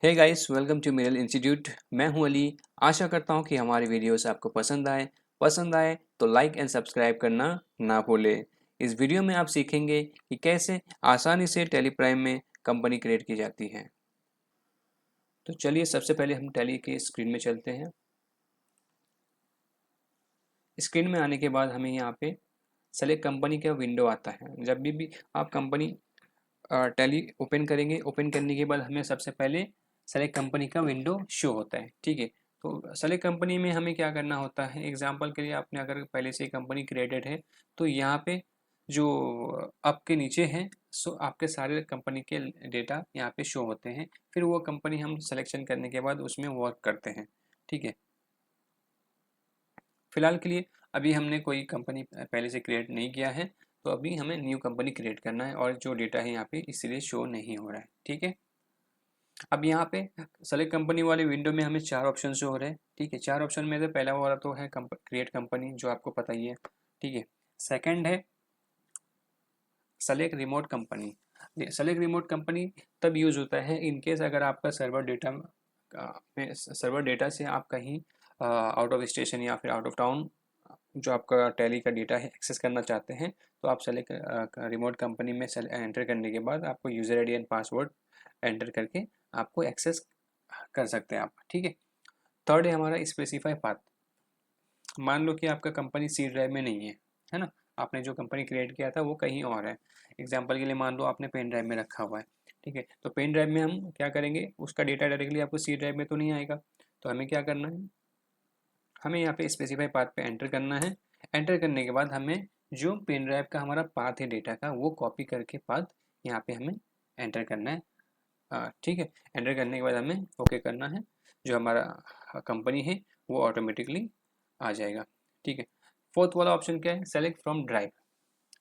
Hey guys, welcome to Miral institute. मैं हूं अली। आशा करता हूं कि हमारी वीडियोस आपको पसंद आए तो लाइक एंड सब्सक्राइब करना ना भूलें। इस वीडियो में आप सीखेंगे कि कैसे आसानी से टैली प्राइम में कंपनी क्रिएट की जाती है। तो चलिए सबसे पहले हम टैली के स्क्रीन में चलते हैं। स्क्रीन में आने के बाद हमें यहाँ पे सेलेक्ट कंपनी का विंडो आता है। जब भी आप कंपनी टैली ओपन करेंगे, ओपन करने के बाद हमें सबसे पहले सेलेक्ट कंपनी का विंडो शो होता है। ठीक है, तो सेलेक्ट कंपनी में हमें क्या करना होता है। एग्जांपल के लिए आपने अगर पहले से ही कंपनी क्रिएटेड है तो यहाँ पे जो आपके नीचे है सो आपके सारे कंपनी के डेटा यहाँ पे शो होते हैं। फिर वो कंपनी हम सिलेक्शन करने के बाद उसमें वर्क करते हैं। ठीक है, फिलहाल के लिए अभी हमने कोई कंपनी पहले से क्रिएट नहीं किया है, तो अभी हमें न्यू कंपनी क्रिएट करना है और जो डेटा है यहाँ पे इसीलिए शो नहीं हो रहा है। ठीक है, अब यहाँ पे सेलेक्ट कंपनी वाले विंडो में हमें 4 ऑप्शन शो हो रहे हैं। ठीक है, 4 ऑप्शन में से पहला वाला तो है क्रिएट कंपनी, जो आपको पता ही है। ठीक है, सेकंड है select remote company. Select remote company तब यूज होता है इनकेस अगर आपका सर्वर डेटा से आप कहीं आउट ऑफ स्टेशन या फिर आउट ऑफ टाउन जो आपका टैली का डेटा है एक्सेस करना चाहते हैं, तो आप सेलेक्ट रिमोट कंपनी में एंटर करने के बाद आपको user ID and password enter करके आपको एक्सेस कर सकते हैं आप। ठीक है, थर्ड है हमारा स्पेसिफाई पाथ। मान लो कि आपका कंपनी सी ड्राइव में नहीं है ना, आपने जो कंपनी क्रिएट किया था वो कहीं और है। एग्जाम्पल के लिए मान लो आपने पेन ड्राइव में रखा हुआ है। ठीक है, तो पेन ड्राइव में हम क्या करेंगे, उसका डेटा डायरेक्टली आपको सी ड्राइव में तो नहीं आएगा। तो हमें क्या करना है, हमें यहाँ पे स्पेसिफाई पाथ पे एंटर करना है। एंटर करने के बाद हमें जो पेन ड्राइव का हमारा पाथ है डेटा का, वो कॉपी करके पाथ यहाँ पे हमें एंटर करना है। ठीक है, एंटर करने के बाद हमें ओके करना है। जो हमारा कंपनी है वो ऑटोमेटिकली आ जाएगा। ठीक है, फोर्थ वाला ऑप्शन क्या है, सेलेक्ट फ्रॉम ड्राइव।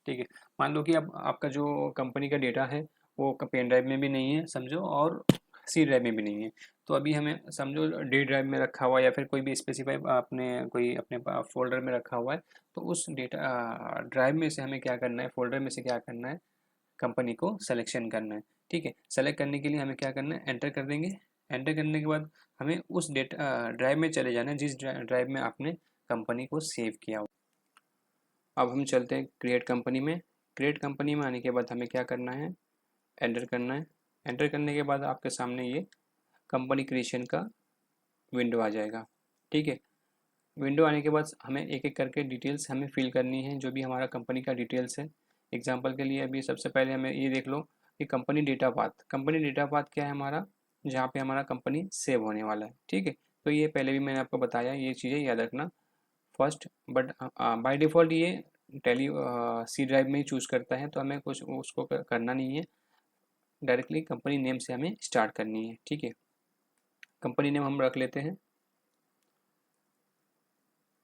ठीक है, मान लो कि अब आपका जो कंपनी का डेटा है वो पेन ड्राइव में भी नहीं है समझो, और सी ड्राइव में भी नहीं है। तो अभी हमें समझो डी ड्राइव में रखा हुआ है या फिर कोई भी स्पेसिफाई आपने कोई अपने फोल्डर में रखा हुआ है, तो उस डेटा ड्राइव में से हमें क्या करना है, फोल्डर में से क्या करना है, कंपनी को सिलेक्शन करना है। ठीक है, सेलेक्ट करने के लिए हमें क्या करना है, एंटर कर देंगे। एंटर करने के बाद हमें उस डेटा ड्राइव में चले जाना है जिस ड्राइव में आपने कंपनी को सेव किया हो। अब हम चलते हैं क्रिएट कंपनी में। क्रिएट कंपनी में आने के बाद हमें क्या करना है, एंटर करना है। एंटर करने के बाद आपके सामने ये कंपनी क्रिएशन का विंडो आ जाएगा। ठीक है, विंडो आने के बाद हमें एक एक करके डिटेल्स हमें फिल करनी है, जो भी हमारा कंपनी का डिटेल्स है। एग्जांपल के लिए अभी सबसे पहले हमें ये देख लो कि कंपनी डेटा पाथ क्या है हमारा, जहाँ पे हमारा कंपनी सेव होने वाला है। ठीक है, तो ये पहले भी मैंने आपको बताया, ये चीज़ें याद रखना फर्स्ट। बट बाय डिफ़ॉल्ट ये टेली सी ड्राइव में ही चूज़ करता है, तो हमें कुछ उसको करना नहीं है। डायरेक्टली कंपनी नेम से हमें स्टार्ट करनी है। ठीक है, कंपनी नेम हम रख लेते हैं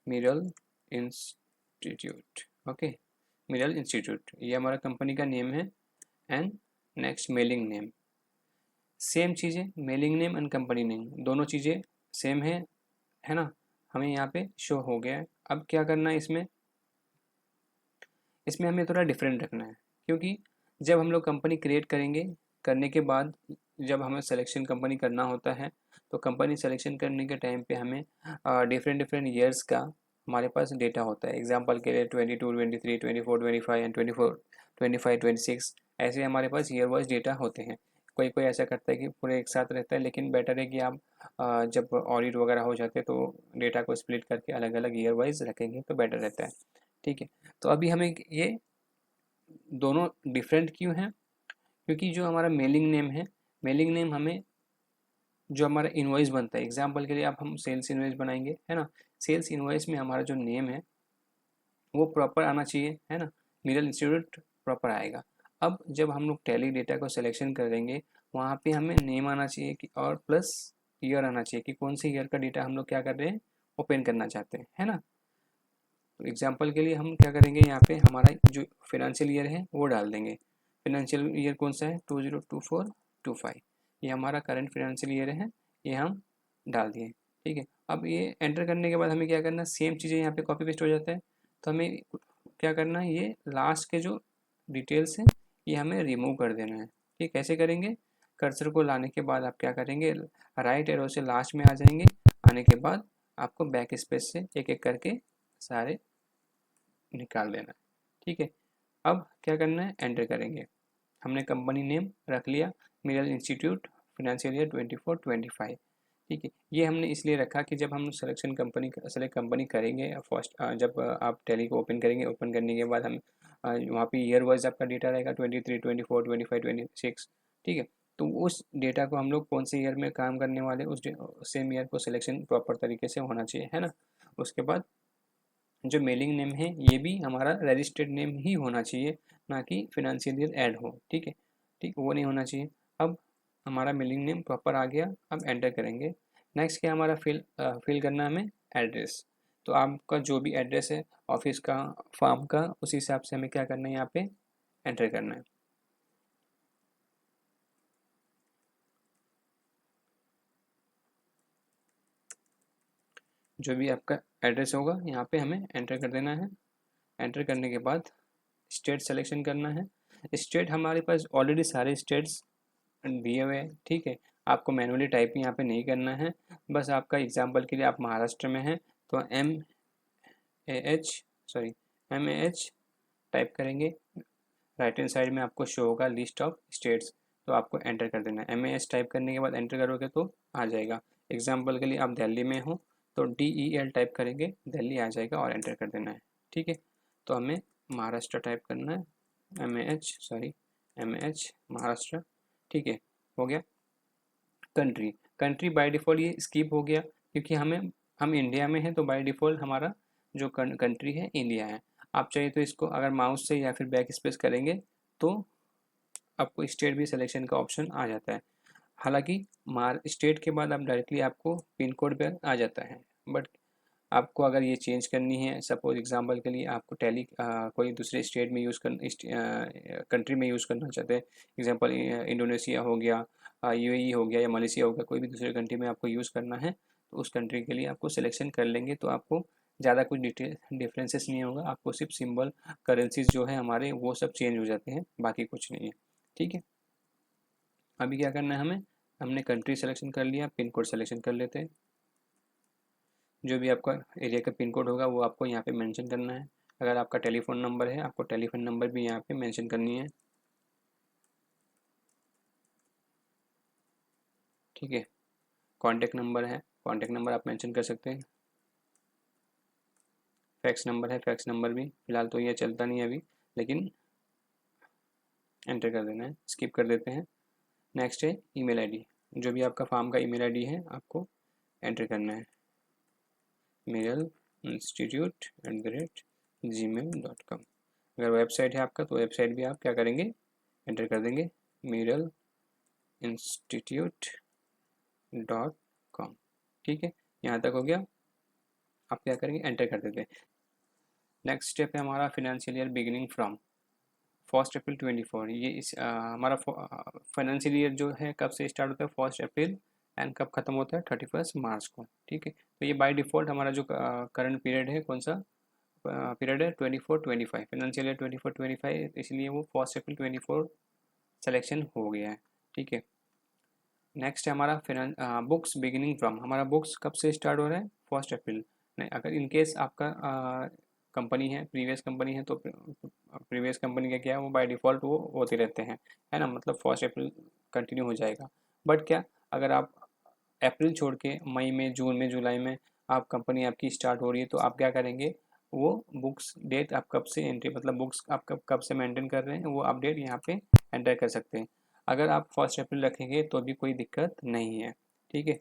Miral institute. Okay, Miral institute ये हमारा कंपनी का नेम है। And next mailing name, same चीज़ें, mailing name and company name दोनों चीज़ें सेम है ना, हमें यहाँ पे शो हो गया है। अब क्या करना है, इसमें इसमें हमें थोड़ा डिफरेंट रखना है, क्योंकि जब हम लोग कंपनी क्रिएट करेंगे, करने के बाद जब हमें सिलेक्शन कंपनी करना होता है, तो कंपनी सिलेक्शन करने के टाइम पे हमें डिफरेंट डिफरेंट ईयर्स का हमारे पास डेटा होता है। एग्जांपल के लिए 22, 23, 24, 25 एंड 25, 26 ऐसे हमारे पास ईयर वाइज डेटा होते हैं। कोई कोई ऐसा करता है कि पूरे एक साथ रहता है, लेकिन बेटर है कि आप जब ऑडिट वगैरह हो जाते हैं तो डेटा को स्प्लिट करके अलग अलग ईयर वाइज रखेंगे तो बेटर रहता है। ठीक है, तो अभी हमें ये दोनों डिफरेंट क्यों हैं, क्योंकि जो हमारा मेलिंग नेम है, मेलिंग नेम हमें जो हमारा इनवॉइस बनता है, एग्जांपल के लिए आप हम सेल्स इनवॉइस बनाएंगे है ना, सेल्स इनवॉइस में हमारा जो नेम है वो प्रॉपर आना चाहिए है ना, मिरल इंस्टीट्यूट प्रॉपर आएगा। अब जब हम लोग टैली डेटा को सिलेक्शन करेंगे, वहाँ पे हमें नेम आना चाहिए कि और प्लस ईयर आना चाहिए कि कौन से ईयर का डेटा हम लोग क्या कर रहे हैं, ओपन करना चाहते हैं है ना। तो एग्जांपल के लिए हम क्या करेंगे, यहाँ पे हमारा जो फिनेंशियल ईयर है वो डाल देंगे। फिनेंशियल ईयर कौन सा है, 2024-25, ये हमारा करंट फिनेंशियल ईयर है, ये हम डाल दिए। ठीक है, अब ये एंटर करने के बाद हमें क्या करना है, सेम चीज़ें यहाँ पे कॉपी पेस्ट हो जाता है। तो हमें क्या करना है, ये लास्ट के जो डिटेल्स हैं ये हमें रिमूव कर देना है। ठीक, कैसे करेंगे, कर्सर को लाने के बाद आप क्या करेंगे, राइट एरो से लास्ट में आ जाएंगे। आने के बाद आपको बैक स्पेस से एक एक करके सारे निकाल देना है, ठीक है। अब क्या करना है, एंटर करेंगे। हमने कंपनी नेम रख लिया, मिरल इंस्टीट्यूट, फाइनेंशियल ईयर 24-25, ठीक है। ये हमने इसलिए रखा कि जब हम सेलेक्ट कंपनी करेंगे फर्स्ट, जब आप टैली को ओपन करेंगे, ओपन करने के बाद हम वहाँ पे ईयर वाइज आपका डेटा रहेगा 23, 24, 25, 26, ठीक है। तो उस डेटा को हम लोग कौन से ईयर में काम करने वाले, उस सेम ईयर को सिलेक्शन प्रॉपर तरीके से होना चाहिए, है ना। उसके बाद जो मेलिंग नेम है ये भी हमारा रजिस्टर्ड नेम ही होना चाहिए, ना कि फिनेंशियल ईयर ऐड हो, ठीक है। ठीक, वो नहीं होना चाहिए। अब हमारा मेलिंग नेम प्रॉपर आ गया, अब एंटर करेंगे। नेक्स्ट क्या हमारा फिल करना है हमें, एड्रेस। तो आपका जो भी एड्रेस है ऑफिस का, फार्म का, उस हिसाब से हमें क्या करना है, यहाँ पे एंटर करना है। जो भी आपका एड्रेस होगा यहाँ पे हमें एंटर कर देना है। एंटर करने के बाद स्टेट सिलेक्शन करना है। स्टेट हमारे पास ऑलरेडी सारे स्टेट्स दिए हुए हैं, ठीक है। आपको मैनुअली टाइप यहाँ पे नहीं करना है। बस आपका एग्जांपल के लिए आप महाराष्ट्र में हैं तो MAH टाइप करेंगे। राइट हैंड साइड में आपको शो होगा लिस्ट ऑफ स्टेट्स, तो आपको एंटर कर देना है। MAH टाइप करने के बाद एंटर करोगे तो आ जाएगा। एग्जाम्पल के लिए आप दिल्ली में हो तो DEL टाइप करेंगे, दिल्ली आ जाएगा और एंटर कर देना है, ठीक है। तो हमें महाराष्ट्र टाइप करना है, MAH महाराष्ट्र, ठीक है, हो गया। कंट्री बाय डिफ़ॉल्ट ये स्किप हो गया क्योंकि हम इंडिया में हैं, तो बाय डिफ़ॉल्ट हमारा जो कंट्री है इंडिया है। आप चाहिए तो इसको अगर माउस से या फिर बैक स्पेस करेंगे तो आपको स्टेट भी सिलेक्शन का ऑप्शन आ जाता है। हालांकि स्टेट के बाद आप डायरेक्टली आपको पिन कोड पर आ जाता है, बट आपको अगर ये चेंज करनी है, सपोज एग्जांपल के लिए आपको टैली कोई दूसरे स्टेट में यूज़ कंट्री में यूज़ करना चाहते हैं, एग्जांपल इंडोनेशिया हो गया, UAE हो गया या मलेशिया हो गया, कोई भी दूसरे कंट्री में आपको यूज़ करना है तो उस कंट्री के लिए आपको सिलेक्शन कर लेंगे तो आपको ज़्यादा कुछ डिफरेंसेस नहीं होगा। आपको सिर्फ सिंबल करेंसीज जो है हमारे वो सब चेंज हो जाते हैं, बाकी कुछ नहीं है, ठीक है। अभी क्या करना है हमें, हमने कंट्री सिलेक्शन कर लिया, पिन कोड सिलेक्शन कर लेते हैं। जो भी आपका एरिया का पिन कोड होगा वो आपको यहाँ पे मेंशन करना है। अगर आपका टेलीफोन नंबर है, आपको टेलीफोन नंबर भी यहाँ पे मेंशन करनी है, ठीक है। कॉन्टैक्ट नंबर है, कॉन्टैक्ट नंबर आप मेंशन कर सकते हैं। फैक्स नंबर है, फैक्स नंबर भी फ़िलहाल तो ये चलता नहीं है अभी, लेकिन एंटर कर देना है, स्किप कर देते हैं। नेक्स्ट है ईमेल आईडी। जो भी आपका फार्म का ईमेल आईडी है आपको एंटर करना है, miralinstitute@gmail.com। अगर वेबसाइट है आपका तो वेबसाइट भी आप क्या करेंगे, एंटर कर देंगे, miralinstitute.com, ठीक है। यहाँ तक हो गया, आप क्या करेंगे, एंटर कर देते हैं। नेक्स्ट स्टेप है हमारा फिनेंशियल ईयर बिगिनिंग फ्रॉम 1 अप्रैल 24। ये हमारा फाइनेंशियल ईयर जो है कब से स्टार्ट होता है, 1 अप्रैल, एंड कब खत्म होता है, 31 मार्च को, ठीक है। तो ये बाय डिफ़ॉल्ट हमारा जो करंट पीरियड है, कौन सा पीरियड है, 24-25, फाइनेंशियल ईयर 24-25, इसलिए वो 1 अप्रैल 24 सिलेक्शन हो गया है, ठीक है। नेक्स्ट है हमारा बुक्स बिगिनिंग फ्रॉम। हमारा बुक्स कब से स्टार्ट हो रहा है, 1 अप्रैल। नहीं, अगर इनकेस आपका कंपनी है, प्रीवियस कंपनी है, तो प्रीवियस कंपनी का क्या है, वो बाय डिफ़ॉल्ट वो होते रहते हैं, है ना, मतलब 1 अप्रैल कंटिन्यू हो जाएगा। बट क्या, अगर आप अप्रैल छोड़ के मई में, जून में, जुलाई में आप कंपनी आपकी स्टार्ट हो रही है तो आप क्या करेंगे, वो बुक्स डेट आप कब से एंट्री, मतलब बुक्स आप कब से मेंटेन कर रहे हैं वो अपडेट यहाँ पे एंटर कर सकते हैं। अगर आप 1 अप्रैल रखेंगे तो भी कोई दिक्कत नहीं है, ठीक है।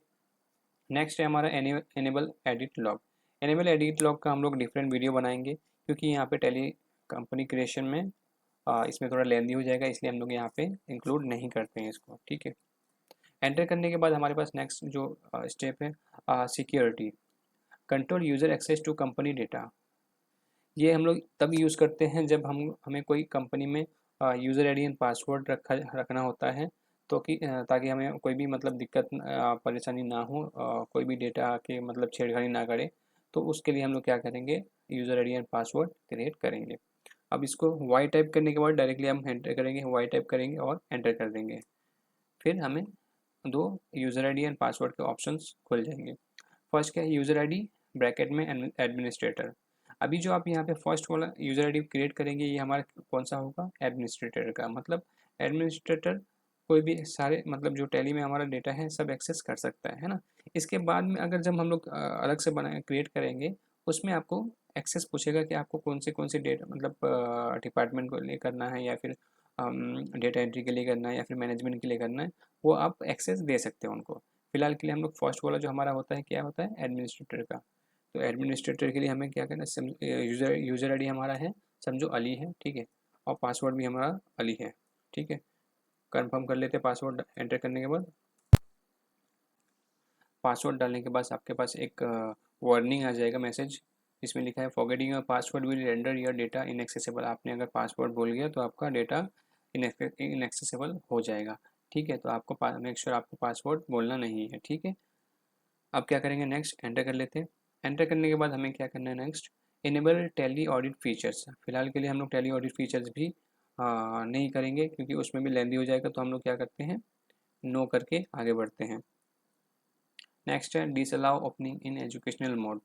नेक्स्ट है हमारा enable edit log. Enable edit log का हम लोग डिफरेंट वीडियो बनाएंगे क्योंकि यहाँ पे टेली कंपनी क्रिएशन में इसमें थोड़ा लेंदी हो जाएगा, इसलिए हम लोग यहाँ पे इंक्लूड नहीं करते हैं इसको, ठीक है। एंटर करने के बाद हमारे पास नेक्स्ट जो स्टेप है, security, control user access to company data. ये हम लोग तब यूज़ करते हैं जब हमें कोई कंपनी में यूज़र आईडी एंड पासवर्ड रखना होता है, तो ताकि हमें कोई भी मतलब दिक्कत परेशानी ना हो, कोई भी डेटा के मतलब छेड़खानी ना करे। तो उसके लिए हम लोग क्या करेंगे, user ID and password create करेंगे। अब इसको वाई टाइप करने के बाद डायरेक्टली हम एंटर करेंगे, वाई टाइप करेंगे और एंटर कर देंगे। फिर हमें दो यूज़र आईडी एंड पासवर्ड के ऑप्शंस खुल जाएंगे। फर्स्ट क्या है, यूज़र आईडी ब्रैकेट में एडमिनिस्ट्रेटर। अभी जो आप यहाँ पे फर्स्ट वाला यूज़र आईडी क्रिएट करेंगे ये हमारा कौन सा होगा, एडमिनिस्ट्रेटर का। मतलब एडमिनिस्ट्रेटर कोई भी सारे मतलब जो टैली में हमारा डेटा है सब एक्सेस कर सकता है ना। इसके बाद में अगर जब हम लोग अलग से बना क्रिएट करेंगे उसमें आपको एक्सेस पूछेगा कि आपको कौन से डेटा मतलब डिपार्टमेंट को लिए करना है या फिर डेटा एंट्री के लिए करना है या फिर मैनेजमेंट के लिए करना है, वो आप एक्सेस दे सकते हैं उनको। फिलहाल के लिए हम लोग फर्स्ट वाला जो हमारा होता है क्या होता है, एडमिनिस्ट्रेटर का। तो एडमिनिस्ट्रेटर के लिए हमें क्या करना है, यूज़र आईडी हमारा है समझो अली है, ठीक है, और पासवर्ड भी हमारा अली है, ठीक है। कंफर्म कर लेते हैं पासवर्ड एंटर करने के बाद। पासवर्ड डालने के बाद आपके पास एक वार्निंग आ जाएगा मैसेज, इसमें लिखा है forgetting your password will render your data inaccessible. आपने अगर पासवर्ड भूल गया तो आपका डेटा इनएक्सेसिबल हो जाएगा, ठीक है। तो आपको मेक श्योर आपको पासवर्ड बोलना नहीं है, ठीक है। अब क्या करेंगे, नेक्स्ट एंटर कर लेते हैं। एंटर करने के बाद हमें क्या करना है next, enable tally audit features. फिलहाल के लिए हम लोग टैली ऑडिट फीचर्स भी नहीं करेंगे क्योंकि उसमें भी लेंदी हो जाएगा, तो हम लोग क्या करते हैं, नो करके आगे बढ़ते हैं। नेक्स्ट है disallow opening in educational mode.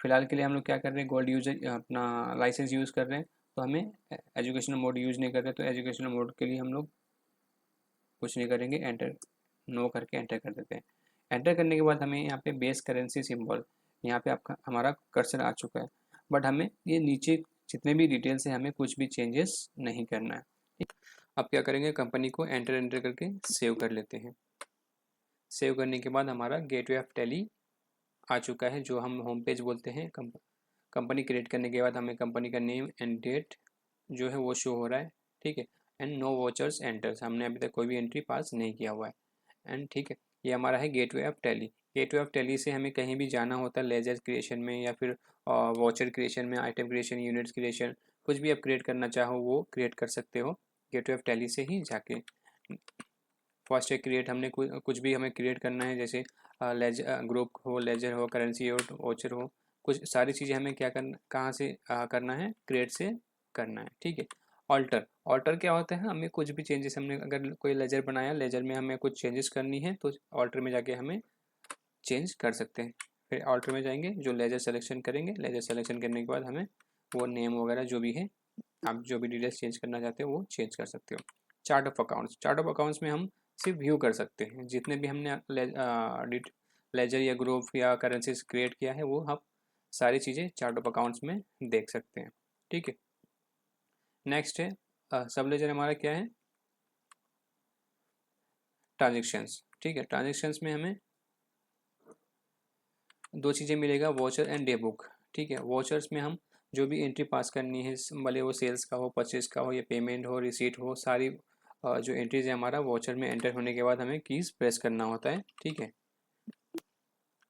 फिलहाल के लिए हम लोग क्या कर रहे हैं, गोल्ड यूजर अपना लाइसेंस यूज़ कर रहे हैं, तो हमें एजुकेशनल मोड यूज़ नहीं कर रहे, तो एजुकेशनल मोड के लिए हम लोग कुछ नहीं करेंगे, एंटर नो करके एंटर कर देते हैं। एंटर करने के बाद हमें यहाँ पे बेस करेंसी सिंबल, यहाँ पे आपका हमारा कर्सर आ चुका है, बट हमें ये नीचे जितने भी डिटेल्स हैं हमें कुछ भी चेंजेस नहीं करना है, ठीक। अब क्या करेंगे, कंपनी को एंटर एंटर करके सेव कर लेते हैं। सेव करने के बाद हमारा गेटवे ऑफ टैली आ चुका है, जो हम होम पेज बोलते हैं। कंपनी क्रिएट करने के बाद हमें कंपनी का नेम एंड डेट जो है वो शो हो रहा है, ठीक है। एंड नो वॉचर्स एंटर्स, हमने अभी तक कोई भी एंट्री पास नहीं किया हुआ है, एंड ठीक है। ये हमारा है gateway of tally. Gateway of tally से हमें कहीं भी जाना होता है लेजर क्रिएशन में या फिर वॉचर क्रिएशन में, आइटम क्रिएशन, यूनिट्स क्रिएशन, कुछ भी आप क्रिएट करना चाहो वो क्रिएट कर सकते हो गेटवे ऑफ टैली से ही जाके। फर्स्ट है क्रिएट, हमने कुछ भी हमें क्रिएट करना है, जैसे लेजर ग्रुप हो, लेजर हो, करेंसी हो, वॉचर हो, कुछ सारी चीज़ें हमें क्या करना, कहाँ से करना है, क्रिएट से करना है, ठीक है। ऑल्टर, ऑल्टर क्या होता है, हमें कुछ भी चेंजेस, हमने अगर कोई लेजर बनाया, लेजर में हमें कुछ चेंजेस करनी है तो ऑल्टर में जाके हमें चेंज कर सकते हैं। फिर ऑल्टर में जाएंगे, जो लेजर सेलेक्शन करेंगे, लेजर सेलेक्शन करने के बाद हमें वो नेम वगैरह जो भी है, आप जो भी डिटेल्स चेंज करना चाहते हो वो चेंज कर सकते हो। Chart of accounts, chart of accounts में हम सिर्फ व्यू कर सकते हैं, जितने भी हमने लेजर या ग्रुप या करेंसीज क्रिएट किया है वो हम सारी चीज़ें चार्ट ऑफ अकाउंट्स में देख सकते हैं, ठीक है। नेक्स्ट है सब लेजर हमारा क्या है, ट्रांजेक्शन्स, ठीक है। ट्रांजेक्शन्स में हमें दो चीज़ें मिलेगा, वॉचर एंड डे बुक, ठीक है। वॉचर्स में हम जो भी एंट्री पास करनी है, भले वो सेल्स का हो, परचेज का हो, या पेमेंट हो, रिसीट हो, सारी जो एंट्रीज है हमारा वॉचर में एंटर होने के बाद हमें कीज़ प्रेस करना होता है, ठीक है।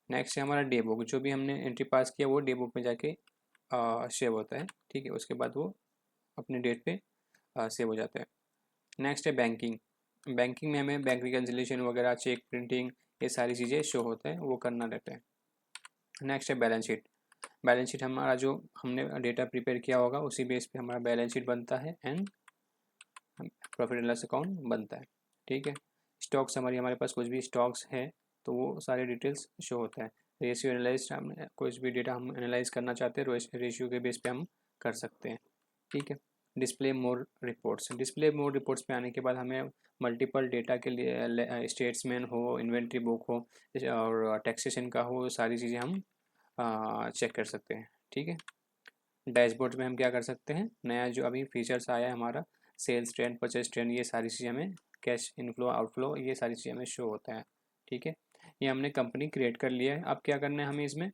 नेक्स्ट है हमारा डे बुक, जो भी हमने एंट्री पास किया वो डे बुक में जाके सेव होता है, ठीक है। उसके बाद वो अपने डेट पे सेव हो जाता है। नेक्स्ट है बैंकिंग, बैंकिंग में हमें बैंक रिकन्सिलेशन वगैरह, चेक प्रिंटिंग, ये सारी चीज़ें शो होता है, वो करना रहता है। नेक्स्ट है बैलेंस शीट, बैलेंस शीट हमारा जो हमने डेटा प्रिपेयर किया होगा उसी बेस पे हमारा बैलेंस शीट बनता है and profit and loss account बनता है, ठीक है। स्टॉक्स हमारी, हमारे पास कुछ भी स्टॉक्स है तो वो सारे डिटेल्स शो होता है। रेशियो एनालाइज, हम कुछ भी डेटा हम एनालाइज करना चाहते हैं रेशियो के बेस पे हम कर सकते हैं, ठीक है। डिस्प्ले मोर रिपोर्ट्स, डिस्प्ले मोर रिपोर्ट्स पे आने के बाद हमें मल्टीपल डेटा के लिए स्टेट्समैन हो, इन्वेंट्री बुक हो और टैक्सेशन का हो, सारी चीज़ें हम चेक कर सकते हैं, ठीक है। डैशबोर्ड में हम क्या कर सकते हैं, नया जो अभी फीचर्स आया है हमारा, सेल्स ट्रेंड, परचेज ट्रेंड, ये सारी चीज़ें हमें, कैश इनफ्लो आउटफ्लो, ये सारी चीज़ें हमें शो होता है, ठीक है। ये हमने कंपनी क्रिएट कर लिया है। अब क्या करना है हमें इसमें,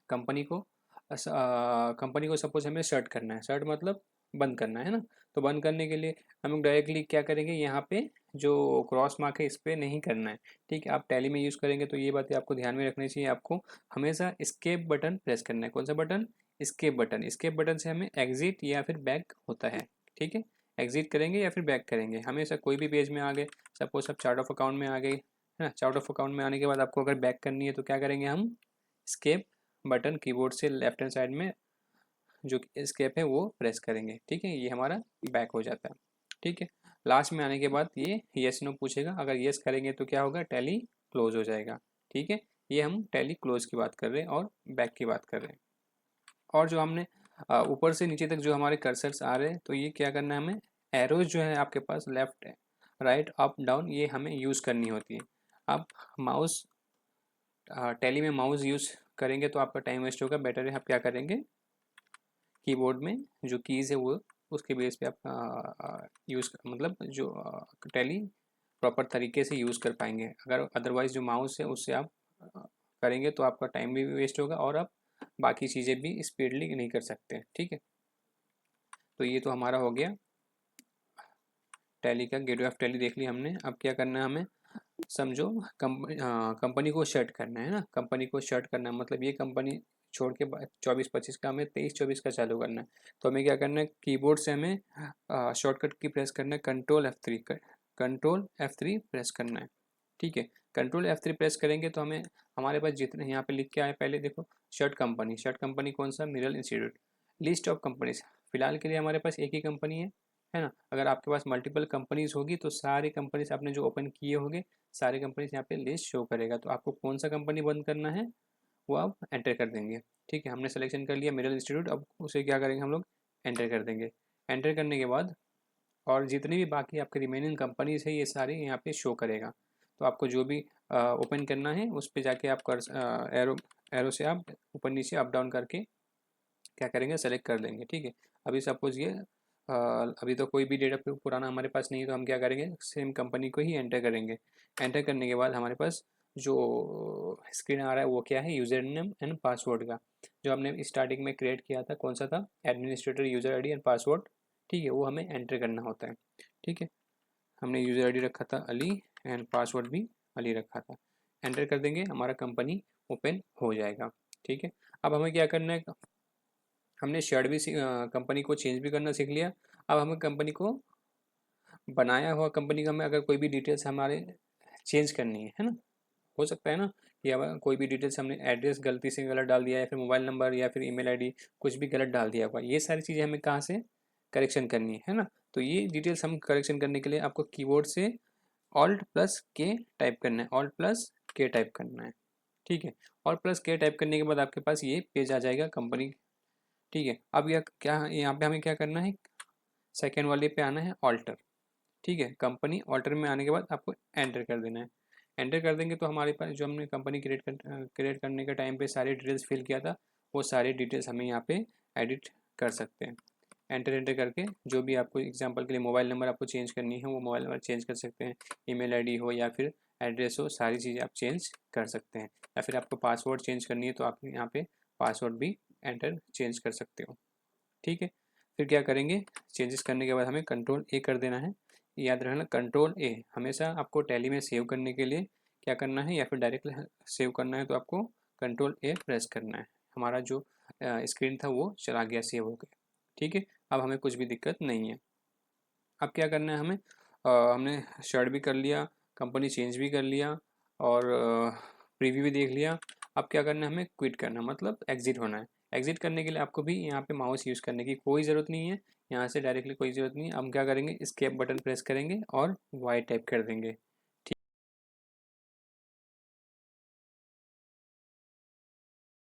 कंपनी को कंपनी को सपोज हमें शर्ट करना है, शर्ट मतलब बंद करना है ना। तो बंद करने के लिए हम लोग डायरेक्टली क्या करेंगे, यहाँ पे जो क्रॉस मार्क है इस पर नहीं करना है, ठीक है। आप टैली में यूज़ करेंगे तो ये बातें आपको ध्यान में रखनी चाहिए। आपको हमेशा एस्केप बटन प्रेस करना है। कौन सा button, escape button. Escape button से हमें एग्जिट या फिर बैक होता है, ठीक है। एग्जिट करेंगे या फिर बैक करेंगे, हमेशा कोई भी पेज में आ गए, सपोज आप चार्ट ऑफ अकाउंट में आ गए, है ना। चार्ट ऑफ अकाउंट में आने के बाद आपको अगर बैक करनी है तो क्या करेंगे हम, स्केप बटन कीबोर्ड से लेफ्ट हैंड साइड में जो स्केप है वो प्रेस करेंगे, ठीक है। ये हमारा बैक हो जाता है, ठीक है। लास्ट में आने के बाद ये येस नो पूछेगा, अगर येस करेंगे तो क्या होगा, टैली क्लोज हो जाएगा। ठीक है, ये हम टैली क्लोज की बात कर रहे हैं और बैक की बात कर रहे हैं। और जो हमने ऊपर से नीचे तक जो हमारे कर्सर्स आ रहे हैं, तो ये क्या करना है हमें, एरोज जो है आपके पास लेफ्ट राइट अप डाउन, ये हमें यूज़ करनी होती है। आप माउस टैली में माउस यूज़ करेंगे तो आपका टाइम वेस्ट होगा, बेटर है आप क्या करेंगे, कीबोर्ड में जो कीज़ है वो उसके बेस पे आप यूज़ मतलब जो टैली प्रॉपर तरीके से यूज़ कर पाएंगे। अगर अदरवाइज़ जो माउस है उससे आप करेंगे तो आपका टाइम भी वेस्ट होगा और आप बाकी चीज़ें भी स्पीडली नहीं कर सकते। ठीक है, तो ये तो हमारा हो गया टैली का, गेटवे ऑफ टैली देख लिया हमने। अब क्या करना है हमें, समझो कंपनी को शट करना है ना, कंपनी को शट करना है मतलब ये कंपनी छोड़ के 24-25 का हमें 23-24 का चालू करना है। तो हमें क्या करना है, कीबोर्ड से हमें शॉर्टकट की प्रेस करना है कंट्रोल F3 प्रेस करना है। ठीक है, कंट्रोल F3 प्रेस करेंगे तो हमें हमारे पास जितने यहाँ पे लिख के आए, पहले देखो शर्ट कंपनी कौन सा, mirror institute, list of companies, फिलहाल के लिए हमारे पास एक ही कंपनी है ना। अगर आपके पास मल्टीपल कंपनीज होगी तो सारी कंपनीज आपने जो ओपन किए होंगे सारे कंपनीज यहाँ पे लिस्ट शो करेगा, तो आपको कौन सा कंपनी बंद करना है वो आप एंटर कर देंगे। ठीक है, हमने सिलेक्शन कर लिया मिरर इंस्टीट्यूट, अब उसे क्या करेंगे हम लोग, एंटर कर देंगे। एंटर करने के बाद और जितनी भी बाकी आपके रिमेनिंग कंपनीज है ये सारी यहाँ पे शो करेगा। तो आपको जो भी ओपन करना है उस पर जाके आप कर एरो एरो से आप ऊपर नीचे अप डाउन करके क्या करेंगे, सेलेक्ट कर लेंगे। ठीक है, अभी सपोज ये अभी तो कोई भी डेटा पुराना हमारे पास नहीं है, तो हम क्या करेंगे, सेम कंपनी को ही एंटर करेंगे। एंटर करने के बाद हमारे पास जो स्क्रीन आ रहा है वो क्या है, यूज़र नेम एंड पासवर्ड का, जो हमने स्टार्टिंग में क्रिएट किया था, कौन सा था, administrator user ID and password. ठीक है, वो हमें एंटर करना होता है। ठीक है, हमने यूज़र आईडी रखा था अली एंड पासवर्ड भी अली रखा था। एंटर कर देंगे, हमारा कंपनी ओपन हो जाएगा। ठीक है, अब हमें क्या करना है, हमने शेयर भी कंपनी को चेंज भी करना सीख लिया। अब हमें कंपनी को बनाया हुआ कंपनी का, हमें अगर कोई भी डिटेल्स हमारे चेंज करनी है ना, हो सकता है ना कि अब कोई भी डिटेल्स हमने एड्रेस गलती से गलत डाल दिया या फिर मोबाइल नंबर या फिर ईमेल आईडी कुछ भी गलत डाल दिया होगा, ये सारी चीज़ें हमें कहाँ से करेक्शन करनी है ना। तो ये डिटेल्स हम करेक्शन करने के लिए आपको कीबोर्ड से Alt+K टाइप करना है, Alt+K टाइप करना है। ठीक है, Alt+K टाइप करने के बाद आपके पास ये पेज आ जाएगा कंपनी। ठीक है, अब यह क्या, यहाँ पे हमें क्या करना है, सेकेंड वाले पे आना है ऑल्टर। ठीक है, कंपनी ऑल्टर में आने के बाद आपको एंटर कर देना है। एंटर कर देंगे तो हमारे पास जो हमने कंपनी क्रिएट करने के टाइम पे सारी डिटेल्स फिल किया था वो सारी डिटेल्स हमें यहाँ पे एडिट कर सकते हैं। एंटर करके जो भी आपको एग्जांपल के लिए मोबाइल नंबर आपको चेंज करनी है वो मोबाइल नंबर चेंज कर सकते हैं, ईमेल आईडी हो या फिर एड्रेस हो, सारी चीज़ें आप चेंज कर सकते हैं। या फिर आपको पासवर्ड चेंज करनी है तो आप यहाँ पे पासवर्ड भी एंटर चेंज कर सकते हो। ठीक है, फिर क्या करेंगे, चेंजेस करने के बाद हमें कंट्रोल A कर देना है। याद रखना कंट्रोल A हमेशा आपको टैली में सेव करने के लिए क्या करना है, या फिर डायरेक्ट सेव करना है तो आपको कंट्रोल A प्रेस करना है। हमारा जो स्क्रीन था वो चला गया, सेव हो गया। ठीक है, अब हमें कुछ भी दिक्कत नहीं है। अब क्या करना है हमें, हमने शर्ट भी कर लिया, कंपनी चेंज भी कर लिया और प्रीव्यू भी देख लिया। अब क्या करना है, हमें क्विट करना मतलब एग्जिट होना है। एग्जिट करने के लिए आपको भी यहाँ पे माउस यूज़ करने की कोई ज़रूरत नहीं है, यहाँ से डायरेक्टली कोई ज़रूरत नहीं है। हम क्या करेंगे, एस्केप बटन प्रेस करेंगे और वाई टाइप कर देंगे।